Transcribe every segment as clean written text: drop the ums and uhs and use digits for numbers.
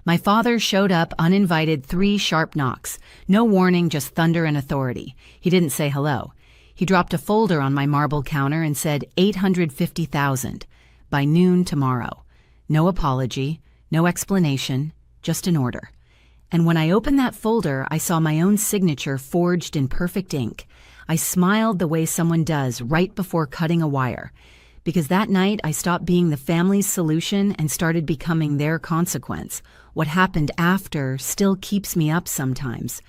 My father showed up uninvited, 3 sharp knocks. No warning, just thunder and authority. He didn't say hello. He dropped a folder on my marble counter and said 850,000 by noon tomorrow. No apology, no explanation, just an order. And when I opened that folder, I saw my own signature forged in perfect ink. I smiled the way someone does right before cutting a wire. Because that night I stopped being the family's solution and started becoming their consequence. What happened after still keeps me up sometimes.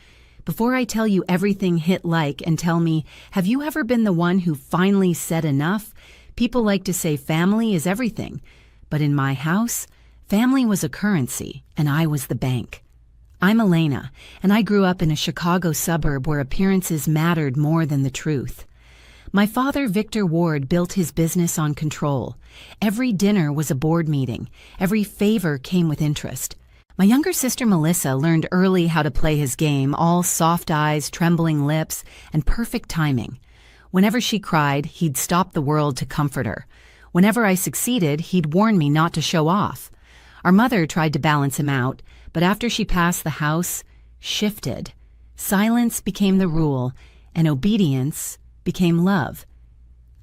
Before I tell you everything hit like and tell me, have you ever been the one who finally said enough? People like to say family is everything. But in my house, family was a currency and I was the bank. I'm Elena, and I grew up in a Chicago suburb where appearances mattered more than the truth. My father, Victor Ward, built his business on control. Every dinner was a board meeting. Every favor came with interest. My younger sister, Melissa, learned early how to play his game, all soft eyes, trembling lips, and perfect timing. Whenever she cried, he'd stop the world to comfort her. Whenever I succeeded, he'd warn me not to show off. Our mother tried to balance him out, but after she passed, the house shifted. Silence became the rule, and obedience became love.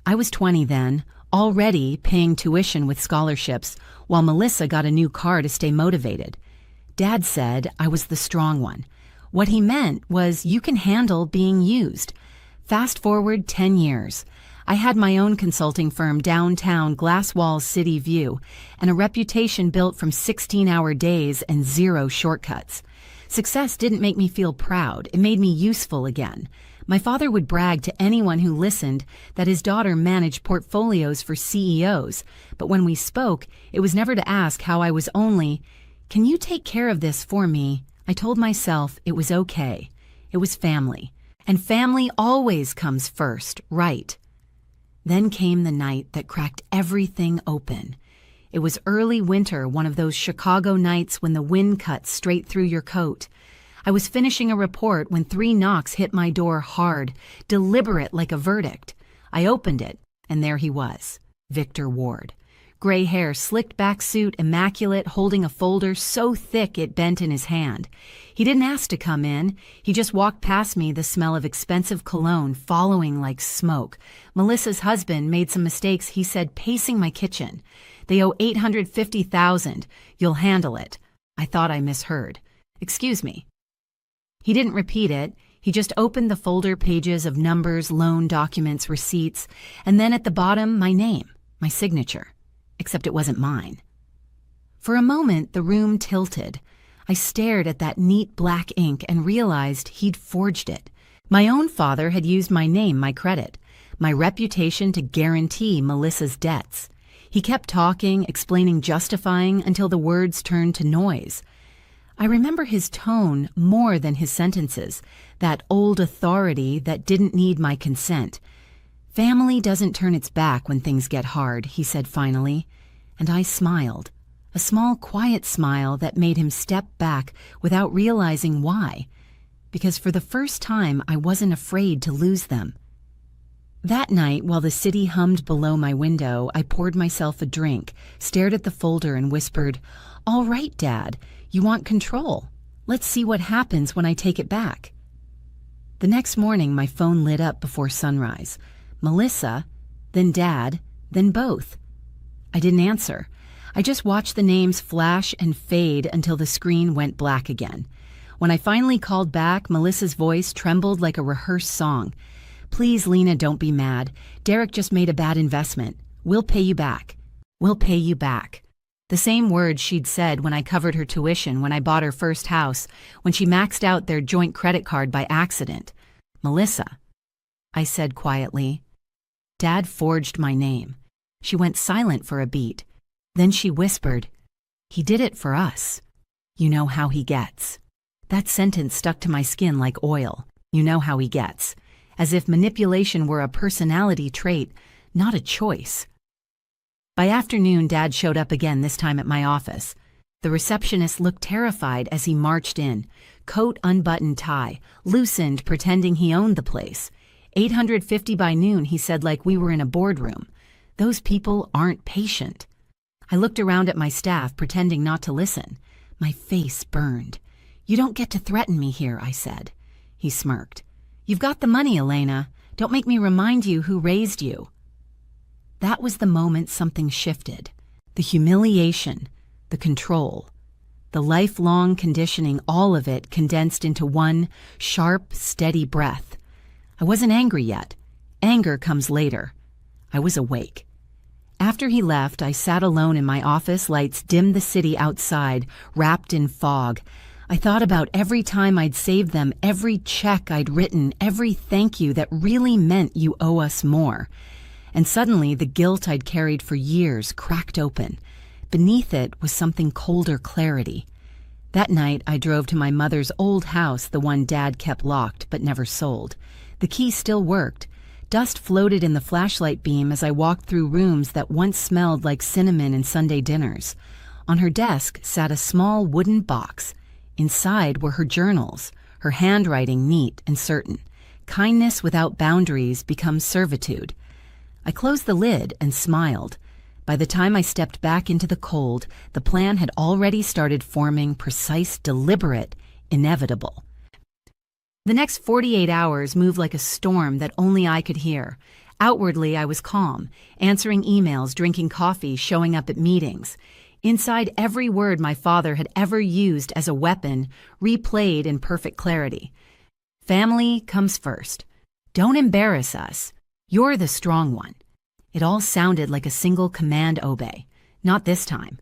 I was 20 then, already paying tuition with scholarships, while Melissa got a new car to stay motivated. Dad said I was the strong one. What he meant was you can handle being used. Fast forward 10 years. I had my own consulting firm downtown Glass Walls City View, and a reputation built from 16-hour days and 0 shortcuts. Success didn't make me feel proud. It made me useful again. My father would brag to anyone who listened that his daughter managed portfolios for CEOs, but when we spoke, it was never to ask how I was only, "Can you take care of this for me?" I told myself it was okay. It was family. And family always comes first, right? Then came the night that cracked everything open. It was early winter, one of those Chicago nights when the wind cuts straight through your coat. I was finishing a report when 3 knocks hit my door hard, deliberate like a verdict. I opened it, and there he was, Victor Ward. Gray hair, slicked back suit, immaculate, holding a folder so thick it bent in his hand. He didn't ask to come in. He just walked past me, the smell of expensive cologne following like smoke. Melissa's husband made some mistakes, he said, pacing my kitchen. "They owe $850,000. You'll handle it." I thought I misheard. "Excuse me." He didn't repeat it. He just opened the folder pages of numbers, loan documents, receipts, and then at the bottom, my name, my signature. Except it wasn't mine. For a moment, the room tilted. I stared at that neat black ink and realized he'd forged it. My own father had used my name, my credit, my reputation to guarantee Melissa's debts. He kept talking, explaining, justifying, until the words turned to noise. I remember his tone more than his sentences, that old authority that didn't need my consent. "Family doesn't turn its back when things get hard," he said finally, and I smiled, a small, quiet smile that made him step back without realizing why, because for the first time I wasn't afraid to lose them. That night, while the city hummed below my window, I poured myself a drink, stared at the folder and whispered, "All right, Dad, you want control. Let's see what happens when I take it back." The next morning, my phone lit up before sunrise. Melissa, then Dad, then both. I didn't answer. I just watched the names flash and fade until the screen went black again. When I finally called back, Melissa's voice trembled like a rehearsed song. "Please, Lena, don't be mad. Derek just made a bad investment. We'll pay you back. We'll pay you back." The same words she'd said when I covered her tuition, when I bought her first house, when she maxed out their joint credit card by accident. "Melissa," I said quietly. "Dad forged my name." She went silent for a beat. Then she whispered, "He did it for us. You know how he gets." That sentence stuck to my skin like oil. You know how he gets. As if manipulation were a personality trait, not a choice. By afternoon, Dad showed up again, this time at my office. The receptionist looked terrified as he marched in. Coat unbuttoned, tie, loosened, pretending he owned the place. 850 by noon, he said, like we were in a boardroom. Those people aren't patient. I looked around at my staff, pretending not to listen. My face burned. "You don't get to threaten me here," I said. He smirked. "You've got the money, Elena. Don't make me remind you who raised you." That was the moment something shifted. The humiliation, the control, the lifelong conditioning, all of it condensed into one sharp, steady breath. I wasn't angry yet. Anger comes later. I was awake. After he left, I sat alone in my office. Lights dimmed the city outside, wrapped in fog. I thought about every time I'd saved them, every check I'd written, every thank you that really meant you owe us more. And suddenly, the guilt I'd carried for years cracked open. Beneath it was something colder clarity. That night, I drove to my mother's old house, the one Dad kept locked but never sold. The key still worked. Dust floated in the flashlight beam as I walked through rooms that once smelled like cinnamon and Sunday dinners. On her desk sat a small wooden box. Inside were her journals, her handwriting neat and certain. Kindness without boundaries becomes servitude. I closed the lid and smiled. By the time I stepped back into the cold, the plan had already started forming, precise, deliberate, inevitable. The next 48 hours moved like a storm that only I could hear. Outwardly, I was calm, answering emails, drinking coffee, showing up at meetings. Inside, every word my father had ever used as a weapon replayed in perfect clarity. Family comes first. Don't embarrass us. You're the strong one. It all sounded like a single command obey. Not this time.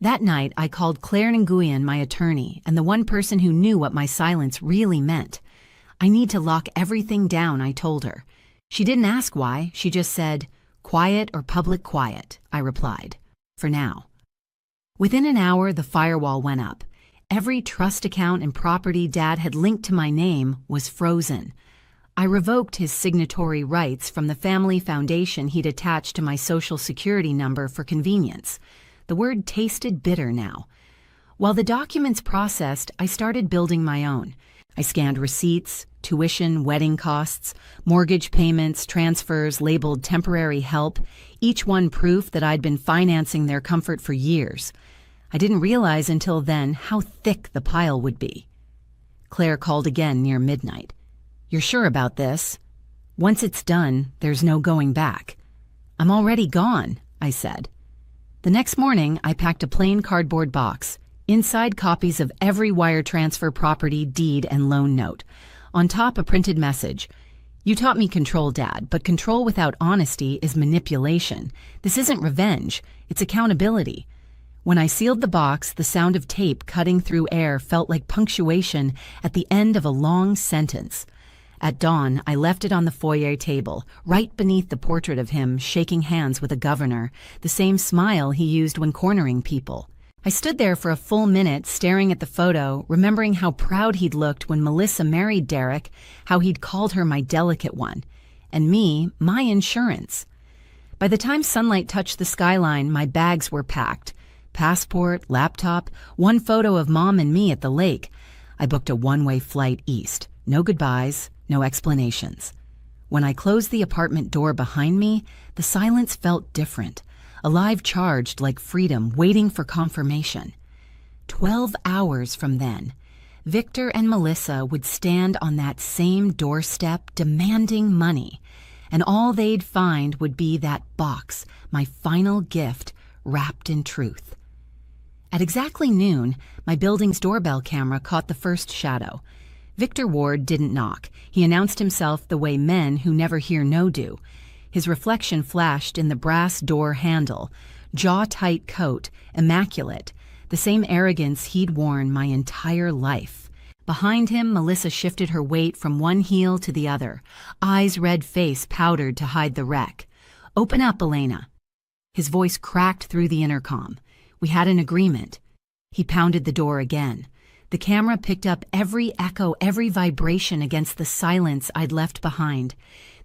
That night, I called Claire Nguyen, my attorney, and the one person who knew what my silence really meant. "I need to lock everything down," I told her. She didn't ask why. She just said, "Quiet or public quiet," I replied. "For now." Within an hour, the firewall went up. Every trust account and property Dad had linked to my name was frozen. I revoked his signatory rights from the family foundation he'd attached to my Social Security number for convenience. The word tasted bitter now. While the documents processed, I started building my own. I scanned receipts, tuition, wedding costs, mortgage payments, transfers labeled temporary help, each one proof that I'd been financing their comfort for years. I didn't realize until then how thick the pile would be. Claire called again near midnight. "You're sure about this? Once it's done, there's no going back." "I'm already gone," I said. The next morning, I packed a plain cardboard box. Inside, copies of every wire transfer, property, deed, and loan note. On top, a printed message. "You taught me control, Dad, but control without honesty is manipulation. This isn't revenge, it's accountability." When I sealed the box, the sound of tape cutting through air felt like punctuation at the end of a long sentence. At dawn, I left it on the foyer table, right beneath the portrait of him shaking hands with a governor, the same smile he used when cornering people. I stood there for a full minute staring at the photo, remembering how proud he'd looked when Melissa married Derek, how he'd called her my delicate one, and me, my insurance. By the time sunlight touched the skyline, my bags were packed. Passport, laptop, one photo of Mom and me at the lake. I booked a one-way flight east. No goodbyes, no explanations. When I closed the apartment door behind me, the silence felt different. Alive, charged like freedom, waiting for confirmation. 12 hours from then, Victor and Melissa would stand on that same doorstep demanding money, and all they'd find would be that box, my final gift, wrapped in truth. At exactly noon, my building's doorbell camera caught the first shadow. Victor Ward didn't knock. He announced himself the way men who never hear no do. His reflection flashed in the brass door handle, jaw-tight coat, immaculate, the same arrogance he'd worn my entire life. Behind him, Melissa shifted her weight from one heel to the other, eyes red, face powdered to hide the wreck. "Open up, Elena." His voice cracked through the intercom. We had an agreement. He pounded the door again. The camera picked up every echo, every vibration against the silence I'd left behind.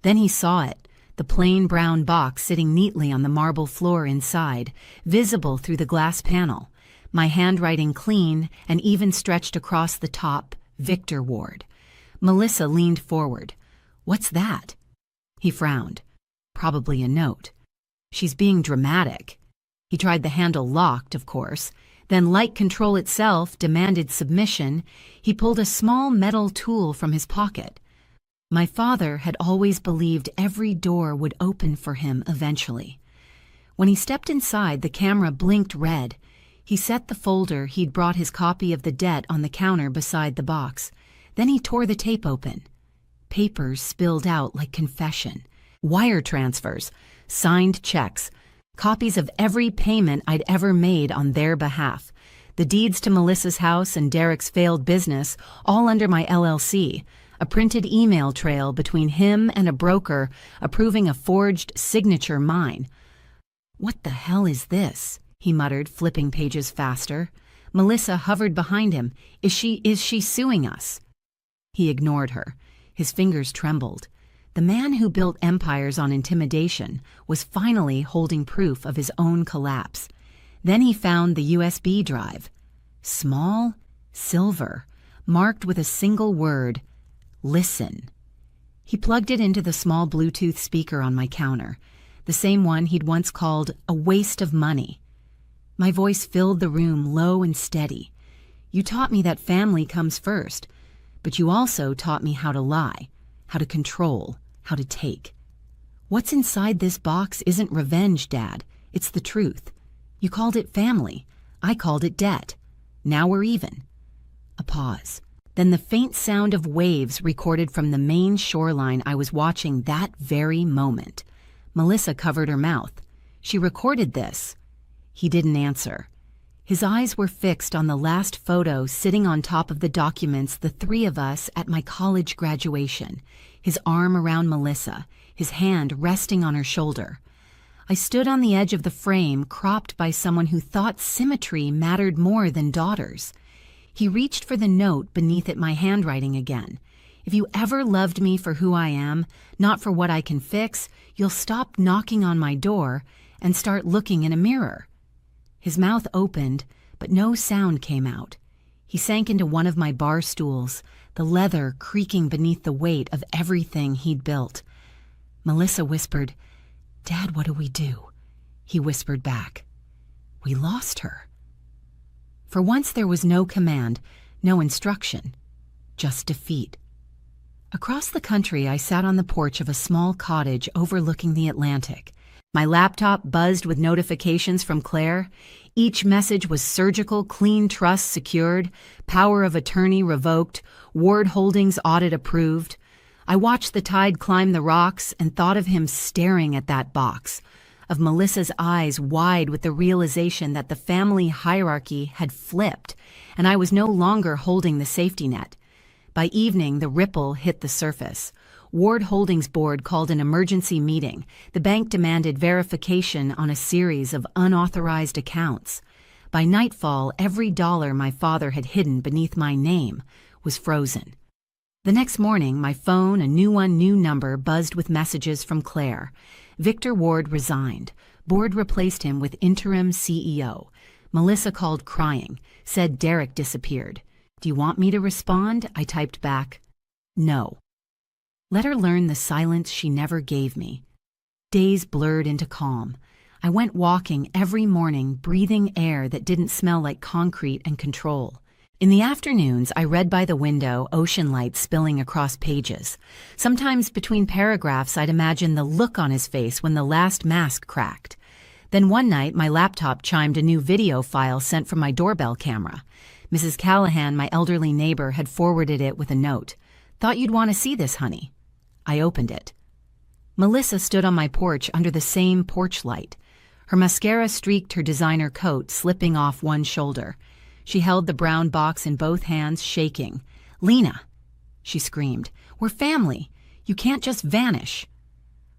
Then he saw it, the plain brown box sitting neatly on the marble floor inside, visible through the glass panel. My handwriting clean and even stretched across the top, Victor Ward. Melissa leaned forward. "What's that?" He frowned. "Probably a note." "She's being dramatic." He tried the handle locked, of course. Then, like control itself demanded submission, he pulled a small metal tool from his pocket. My father had always believed every door would open for him eventually. When he stepped inside, the camera blinked red. He set the folder he'd brought his copy of the debt on the counter beside the box. Then he tore the tape open. Papers spilled out like confession. Wire transfers, signed checks, copies of every payment I'd ever made on their behalf. The deeds to Melissa's house and Derek's failed business, all under my LLC. A printed email trail between him and a broker approving a forged signature mine. "What the hell is this?" he muttered, flipping pages faster. Melissa hovered behind him. Is she suing us?" He ignored her. His fingers trembled. The man who built empires on intimidation was finally holding proof of his own collapse. Then he found the USB drive. Small, silver, marked with a single word, "Listen." He plugged it into the small Bluetooth speaker on my counter, the same one he'd once called a waste of money. My voice filled the room low and steady. "You taught me that family comes first, but you also taught me how to lie, how to control, how to take. What's inside this box isn't revenge, Dad. It's the truth. You called it family. I called it debt. Now we're even." A pause. Then the faint sound of waves recorded from the main shoreline I was watching that very moment. Melissa covered her mouth. "She recorded this." He didn't answer. His eyes were fixed on the last photo sitting on top of the documents, the three of us at my college graduation, his arm around Melissa, his hand resting on her shoulder. I stood on the edge of the frame, cropped by someone who thought symmetry mattered more than daughters. He reached for the note beneath it, my handwriting again. "If you ever loved me for who I am, not for what I can fix, you'll stop knocking on my door and start looking in a mirror." His mouth opened, but no sound came out. He sank into one of my bar stools, the leather creaking beneath the weight of everything he'd built. Melissa whispered, "Dad, what do we do?" He whispered back, "We lost her." For once there was no command, no instruction, just defeat. Across the country, I sat on the porch of a small cottage overlooking the Atlantic. My laptop buzzed with notifications from Claire. Each message was surgical: clean trust secured, power of attorney revoked, Ward Holdings audit approved. I watched the tide climb the rocks and thought of him staring at that box, of Melissa's eyes wide with the realization that the family hierarchy had flipped, and I was no longer holding the safety net. By evening, the ripple hit the surface. Ward Holdings board called an emergency meeting. The bank demanded verification on a series of unauthorized accounts. By nightfall, every dollar my father had hidden beneath my name was frozen. The next morning, my phone, a new number, buzzed with messages from Claire. Victor Ward resigned. Board replaced him with interim CEO. Melissa called crying, said Derek disappeared. "Do you want me to respond?" I typed back, "No." Let her learn the silence she never gave me. Days blurred into calm. I went walking every morning, breathing air that didn't smell like concrete and control. In the afternoons, I read by the window, ocean light spilling across pages. Sometimes between paragraphs, I'd imagine the look on his face when the last mask cracked. Then one night, my laptop chimed a new video file sent from my doorbell camera. Mrs. Callahan, my elderly neighbor, had forwarded it with a note. "Thought you'd want to see this, honey." I opened it. Melissa stood on my porch under the same porch light. Her mascara streaked her designer coat, slipping off one shoulder. She held the brown box in both hands, shaking. "Lena," she screamed, "we're family. You can't just vanish."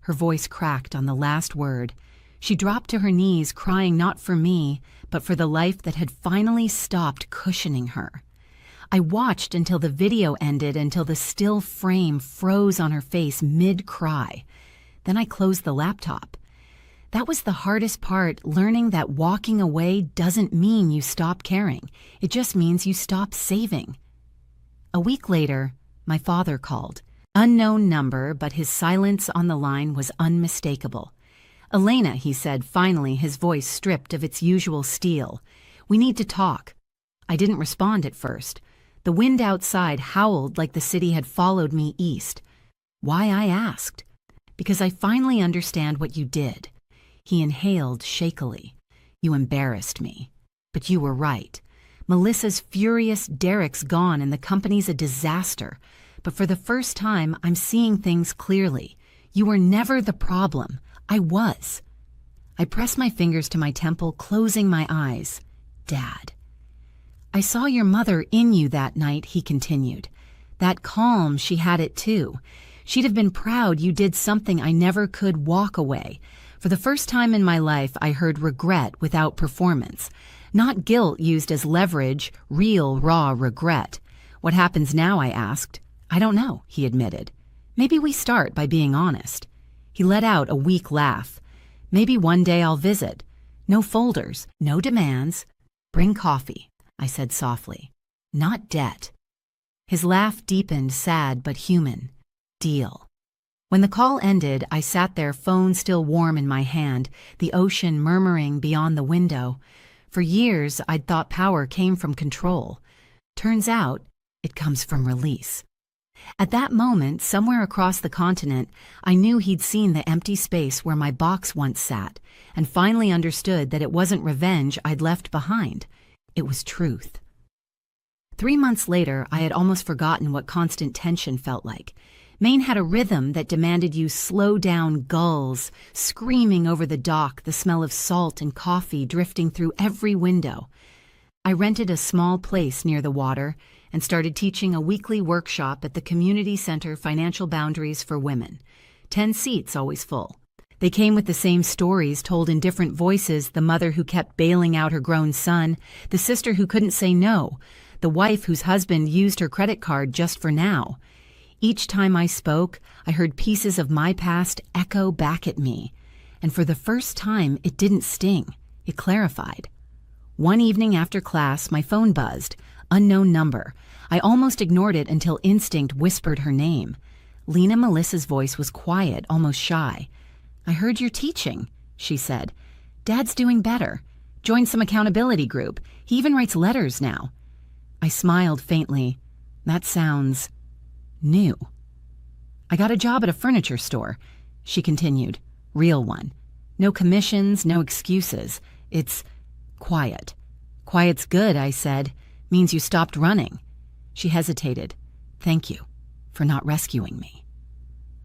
Her voice cracked on the last word. She dropped to her knees, crying not for me, but for the life that had finally stopped cushioning her. I watched until the video ended, until the still frame froze on her face mid-cry. Then I closed the laptop. That was the hardest part, learning that walking away doesn't mean you stop caring. It just means you stop saving. A week later, my father called. Unknown number, but his silence on the line was unmistakable. "Elena," he said, finally, his voice stripped of its usual steel. We need to talk. I didn't respond at first. The wind outside howled like the city had followed me east. Why, I asked. Because I finally understand what you did. He inhaled shakily. You embarrassed me. But you were right. Melissa's furious, Derek's gone, and the company's a disaster. But for the first time, I'm seeing things clearly. You were never the problem. I was. I pressed my fingers to my temple, closing my eyes. Dad. I saw your mother in you that night, he continued. That calm, she had it too. She'd have been proud you did something I never could. Walk away. For the first time in my life, I heard regret without performance. Not guilt used as leverage, real, raw regret. What happens now, I asked. I don't know, he admitted. Maybe we start by being honest. He let out a weak laugh. Maybe one day I'll visit. No folders, no demands. Bring coffee, I said softly. Not debt. His laugh deepened, sad but human. Deal. When the call ended, I sat there, phone still warm in my hand, the ocean murmuring beyond the window. For years, I'd thought power came from control. Turns out, it comes from release. At that moment, somewhere across the continent, I knew he'd seen the empty space where my box once sat, and finally understood that it wasn't revenge I'd left behind. It was truth. 3 months later, I had almost forgotten what constant tension felt like. Maine had a rhythm that demanded you slow down, gulls, screaming over the dock, the smell of salt and coffee drifting through every window. I rented a small place near the water and started teaching a weekly workshop at the Community Center Financial Boundaries for Women. 10 seats, always full. They came with the same stories told in different voices: the mother who kept bailing out her grown son, the sister who couldn't say no, the wife whose husband used her credit card just for now. Each time I spoke, I heard pieces of my past echo back at me. And for the first time, it didn't sting. It clarified. One evening after class, my phone buzzed. Unknown number. I almost ignored it until instinct whispered her name. Lena Melissa's voice was quiet, almost shy. I heard you're teaching, she said. Dad's doing better. Joined some accountability group. He even writes letters now. I smiled faintly. That sounds new. I got a job at a furniture store, she continued. Real one. No commissions, no excuses. It's quiet. Quiet's good, I said. Means you stopped running. She hesitated. Thank you for not rescuing me.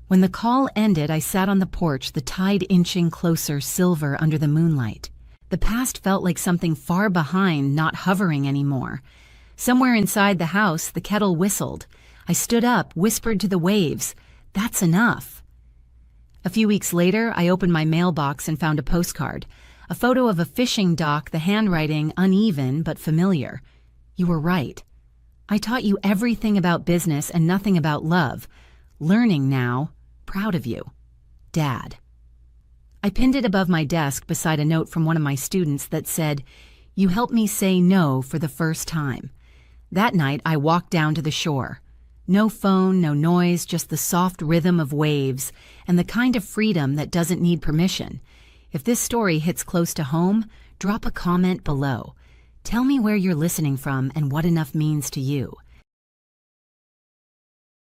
When the call ended, I sat on the porch, the tide inching closer, silver under the moonlight. The past felt like something far behind, not hovering anymore. Somewhere inside the house, the kettle whistled. I stood up, whispered to the waves, "That's enough." A few weeks later, I opened my mailbox and found a postcard. A photo of a fishing dock, the handwriting uneven but familiar. You were right. I taught you everything about business and nothing about love. Learning now. Proud of you. Dad. I pinned it above my desk beside a note from one of my students that said, "You helped me say no for the first time." That night, I walked down to the shore. No phone, no noise, just the soft rhythm of waves and the kind of freedom that doesn't need permission. If this story hits close to home, drop a comment below. Tell me where you're listening from and what enough means to you.